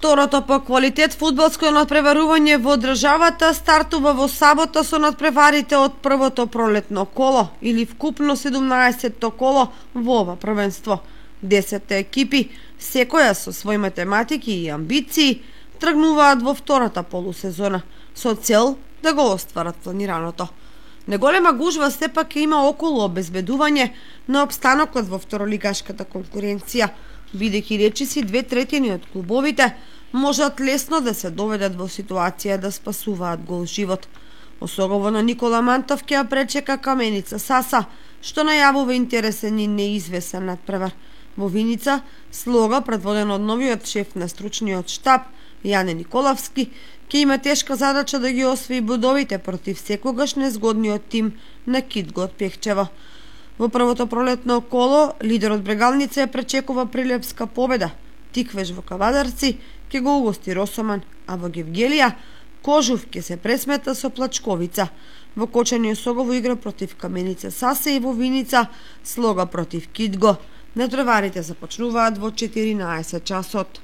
Второто по квалитет фудбалско надпреварување во државата стартува во сабота со надпреварите од првото пролетно коло или вкупно 17-то коло во ова првенство. 10 екипи, секоја со своји математики и амбиции, тргнуваат во втората полусезона со цел да го остварат планираното. Неголема гужва сепак има околу обезбедување на опстанокот во второлигашката конкуренција, бидејќи речиси 2/3 од клубовите можат лесно да се доведат во ситуација да спасуваат гол живот. Особено Никола Мантов ќе ја пречека Каменица Саса, што најавува интересен и неизвесен надпревар. Во Виница, Слога, предводен од новиот шеф на стручниот штаб, Јане Николовски, ќе има тешка задача да ги освои бодовите против секогаш незгодниот тим на Китго од Пехчево. Во првото пролетно коло, лидерот Брегалница ја пречекува прилепска победа. Тиквеш во Кавадарци ќе го угости Росоман, а во Гевгелија Кожув ќе се пресмета со Плачковица. Во Кочани Осогово игра против Каменица Сасе и во Виница Слога против Китго. Надпреварите започнуваат во 14 часот.